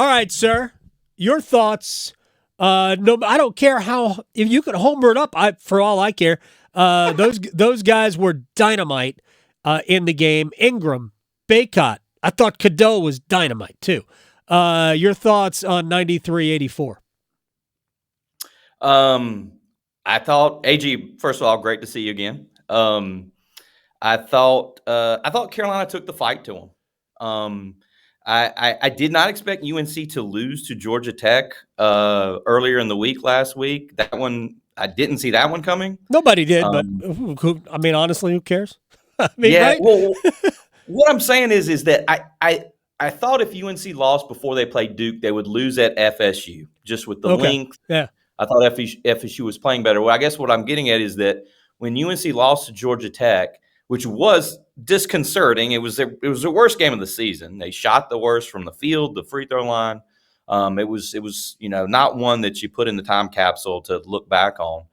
All right, sir. Your thoughts. No, I don't care if you could homer it up. For all I care. Those guys were dynamite in the game. Ingram, Baycott. I thought Cadeau was dynamite too. Your thoughts on 93-84? I thought AG. First of all, great to see you again. I thought Carolina took the fight to them. I did not expect UNC to lose to Georgia Tech earlier in the week last week. That one, I didn't see that one coming. Nobody did, but honestly, who cares? Right? Well, what I'm saying is that I thought if UNC lost before they played Duke, they would lose at FSU just with the length. Yeah. I thought FSU was playing better. Well, I guess what I'm getting at is that when UNC lost to Georgia Tech, which was disconcerting, it was the worst game of the season. They shot the worst from the field, the free throw line. It was not one that you put in the time capsule to look back on.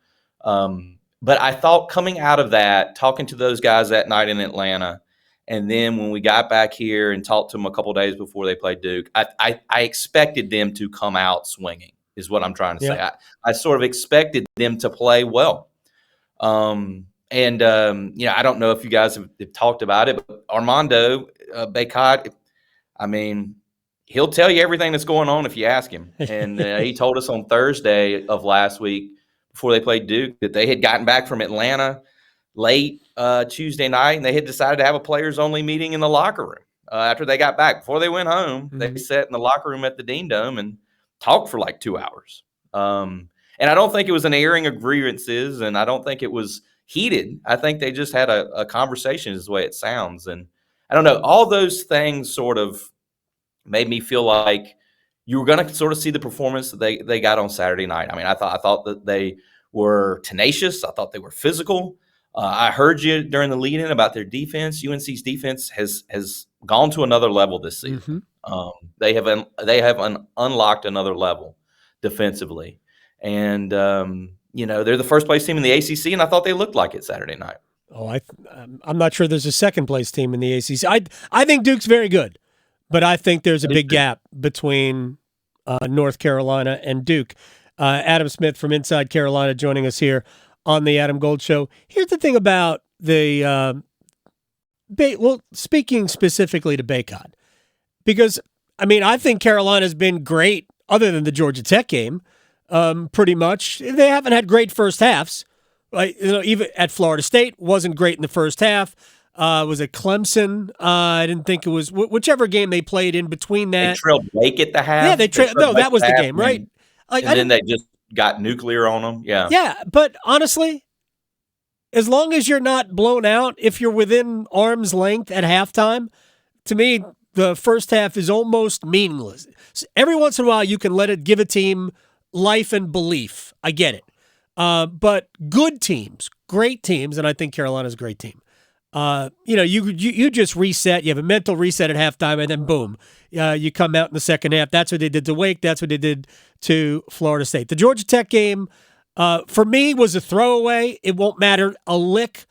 But I thought coming out of that, talking to those guys that night in Atlanta, and then when we got back here and talked to them a couple of days before they played Duke, I expected them to come out swinging. Is what I'm trying to say. I sort of expected them to play well. I don't know if you guys have talked about it, but Armando Baycott, he'll tell you everything that's going on if you ask him. And he told us on Thursday of last week before they played Duke that they had gotten back from Atlanta late Tuesday night, and they had decided to have a players-only meeting in the locker room after they got back. Before they went home, they sat in the locker room at the Dean Dome and talked for like 2 hours. And I don't think it was an airing of grievances, and I don't think it was heated. I think they just had a conversation is the way it sounds. And I don't know, all those things sort of made me feel like you were going to sort of see the performance that they got on Saturday night. I thought that they were tenacious. I thought they were physical. I heard you during the lead-in about their defense. UNC's defense has gone to another level this season. They have unlocked another level defensively, and they're the first place team in the ACC, and I thought they looked like it Saturday night. I'm not sure there's a second place team in the ACC. I think Duke's very good, but I think there's a big gap between North Carolina and Duke. Adam Smith from Inside Carolina joining us here on the Adam Gold Show. Here's the thing about the speaking specifically to Baycott, because I think Carolina's been great other than the Georgia Tech game. Pretty much, they haven't had great first halves. Right? Even at Florida State, wasn't great in the first half. Was it Clemson? I didn't think it was whichever game they played in between that. They trailed Wake at the half. Yeah, they trailed. No, that was the game, right? And then they just got nuclear on them. Yeah. Yeah, but honestly, as long as you're not blown out, if you're within arm's length at halftime, to me, the first half is almost meaningless. Every once in a while, you can let it give a team life and belief. I get it. But good teams, great teams, and I think Carolina's a great team. You just reset. You have a mental reset at halftime, and then boom, you come out in the second half. That's what they did to Wake. That's what they did to Florida State. The Georgia Tech game, for me, was a throwaway. It won't matter a lick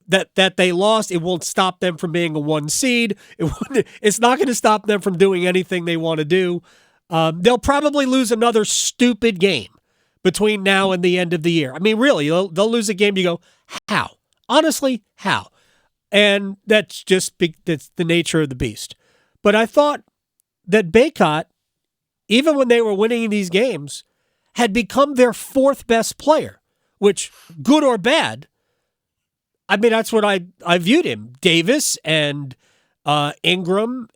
that they lost. It won't stop them from being a 1 seed. It's not going to stop them from doing anything they want to do. They'll probably lose another stupid game between now and the end of the year. Really, they'll lose a game. You go, how? Honestly, how? And that's the nature of the beast. But I thought that Baycott, even when they were winning these games, had become their fourth best player, which, good or bad, that's what I viewed him. Davis and Ingram,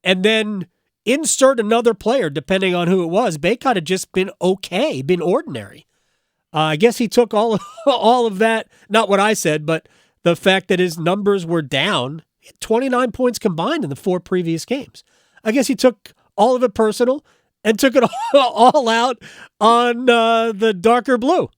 and then insert another player, depending on who it was. Baycott had just been okay, been ordinary. I guess he took all of that, not what I said, but the fact that his numbers were down. He had 29 points combined in the 4 previous games. I guess he took all of it personal and took it all out on the darker blue.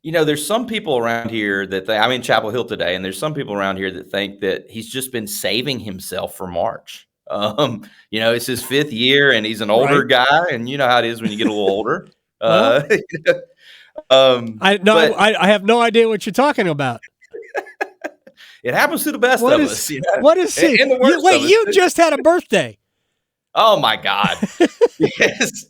There's some people around here that I'm in Chapel Hill today, and there's some people around here that think that he's just been saving himself for March. It's his 5th year, and he's an older guy, and you know how it is when you get a little older. I have no idea what you're talking about. It happens to the best of us. What is he? And the worst You just had a birthday. Oh my God. Yes.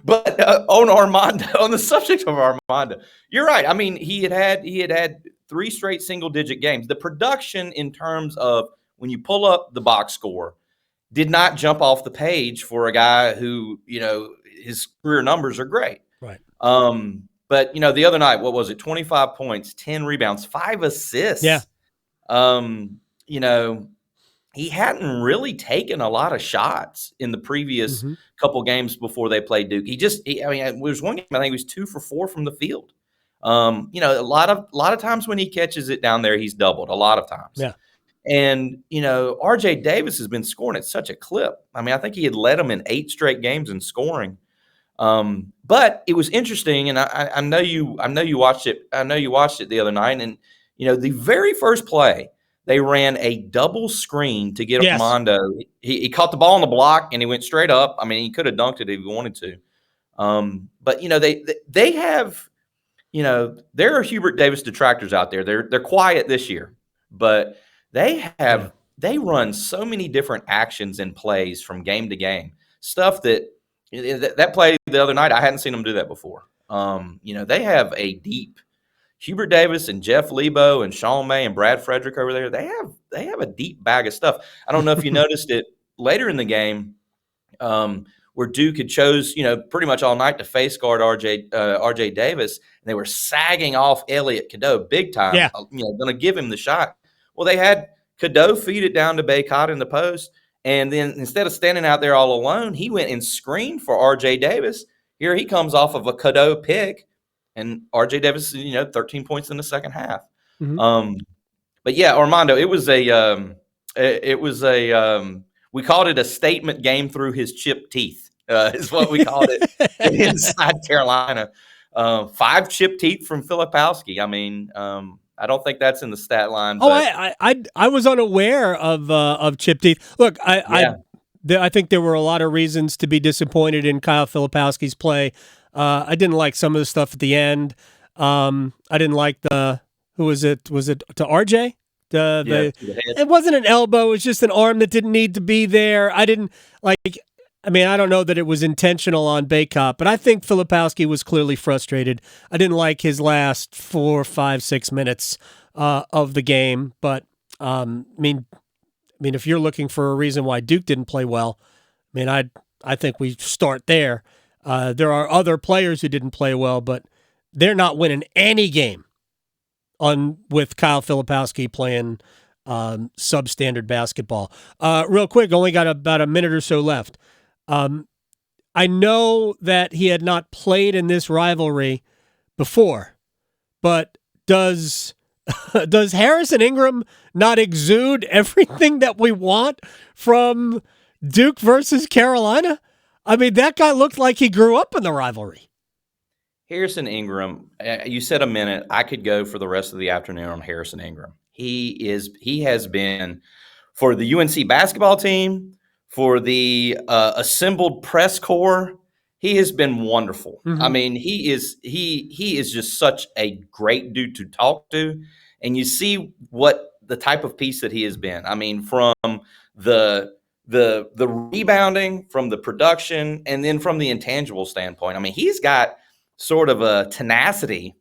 But on the subject of Armando, you're right. I mean, he had 3 straight single digit games. The production in terms of when you pull up the box score did not jump off the page for a guy who, his career numbers are great. Right. But the other night, what was it? 25 points, 10 rebounds, 5 assists. Yeah. Um, you know, he hadn't really taken a lot of shots in the previous couple games before they played Duke. There was one game I think he was 2 for 4 from the field. A lot of times when he catches it down there, he's doubled a lot of times. Yeah. And R.J. Davis has been scoring at such a clip. I mean, I think he had led them in 8 straight games in scoring. But it was interesting, and I know you watched it. I know you watched it the other night, and the very first play, they ran a double screen to get Armando. He caught the ball on the block and he went straight up. I mean, he could have dunked it if he wanted to. But they have, there are Hubert Davis detractors out there. They're quiet this year, but they run so many different actions and plays from game to game. Stuff that play the other night, I hadn't seen them do that before. They have a deep Hubert Davis and Jeff Lebo and Sean May and Brad Frederick over there. They have a deep bag of stuff. I don't know if you noticed it later in the game, where Duke had chose, pretty much all night to face guard RJ Davis, and they were sagging off Elliot Cadeau big time. Yeah. Going to give him the shot. Well, they had Cadeau feed it down to Bacot in the post, and then instead of standing out there all alone, he went and screened for RJ Davis. Here he comes off of a Cadeau pick. And R.J. Davis, 13 points in the second half. But yeah, Armando, we called it a statement game through his chipped teeth, is what we called it inside Carolina. 5 chipped teeth from Filipowski. I mean, I don't think that's in the stat line. But I was unaware of chipped teeth. Look, I think there were a lot of reasons to be disappointed in Kyle Filipowski's play. I didn't like some of the stuff at the end. I didn't like who was it? Was it to RJ? It wasn't an elbow. It was just an arm that didn't need to be there. I don't know that it was intentional on Bacot, but I think Filipowski was clearly frustrated. I didn't like his last 4, 5, 6 minutes of the game. But, if you're looking for a reason why Duke didn't play well, I think we start there. There are other players who didn't play well, but they're not winning any game with Kyle Filipowski playing substandard basketball. Real quick, only got about a minute or so left. I know that he had not played in this rivalry before, but does Harrison Ingram not exude everything that we want from Duke versus Carolina? I mean, that guy looked like he grew up in the rivalry. Harrison Ingram, you said a minute. I could go for the rest of the afternoon on Harrison Ingram. He has been, for the UNC basketball team, for the assembled press corps, he has been wonderful. I mean, he is just such a great dude to talk to, and you see what the type of piece that he has been. I mean, from the rebounding, from the production, and then from the intangible standpoint. I mean, he's got sort of a tenacity,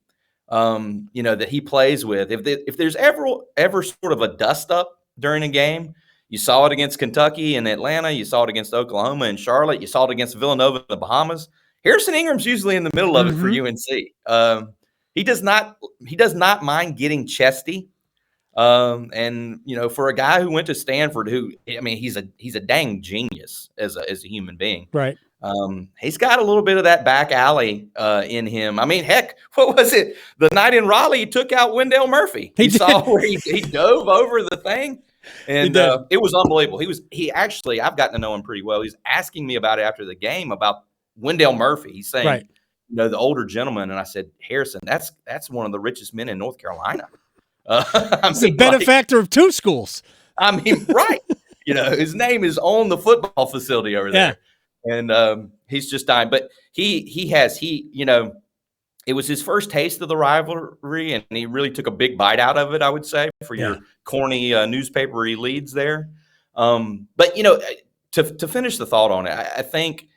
that he plays with. If there's ever sort of a dust up during a game, you saw it against Kentucky and Atlanta, you saw it against Oklahoma and Charlotte, you saw it against Villanova in the Bahamas. Harrison Ingram's usually in the middle of it for UNC. He does not mind getting chesty. And for a guy who went to Stanford, he's a dang genius as a human being. Right. He's got a little bit of that back alley in him. I mean, heck, what was it? The night in Raleigh, he took out Wendell Murphy. He saw where he dove over the thing, and it was unbelievable. He actually, I've gotten to know him pretty well. He's asking me about it after the game about Wendell Murphy. He's saying, right, the older gentleman, and I said, Harrison, that's one of the richest men in North Carolina. He's a benefactor of 2 schools. I mean, right. His name is on the football facility over there. And he's just dying. But it was his first taste of the rivalry, and he really took a big bite out of it, I would say, for your corny newspapery leads there. But, to finish the thought on it, I think,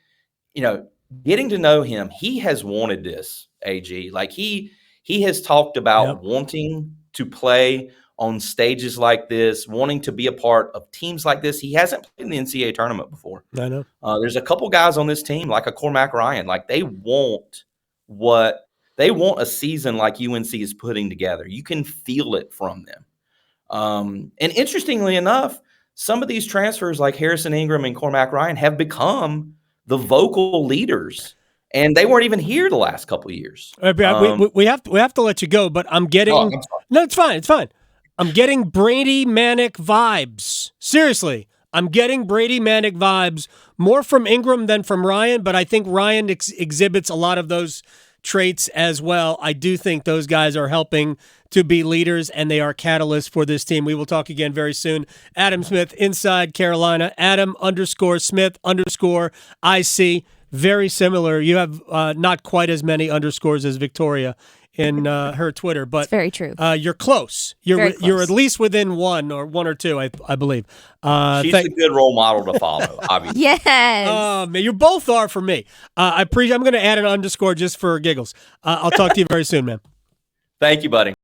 getting to know him, he has wanted this, AG. Like he has talked about wanting to play on stages like this, wanting to be a part of teams like this. He hasn't played in the NCAA tournament before. I know. There's a couple guys on this team, like a Cormac Ryan, like they want a season like UNC is putting together. You can feel it from them. And interestingly enough, some of these transfers like Harrison Ingram and Cormac Ryan have become the vocal leaders, and they weren't even here the last couple of years. We have to let you go, but I'm getting no, it's fine. It's fine. I'm getting Brady Manic vibes. Seriously, I'm getting Brady Manic vibes more from Ingram than from Ryan, but I think Ryan exhibits a lot of those traits as well. I do think those guys are helping to be leaders, and they are catalysts for this team. We will talk again very soon. Adam Smith, Inside Carolina. Adam_Smith_IC. Very similar. You have not quite as many underscores as Victoria in her Twitter, but it's very true. You're close. You're at least within one or two, I believe. She's a good role model to follow, obviously. Yes. Man, you both are for me. I'm going to add an underscore just for giggles. I'll talk to you very soon, man. Thank you, buddy.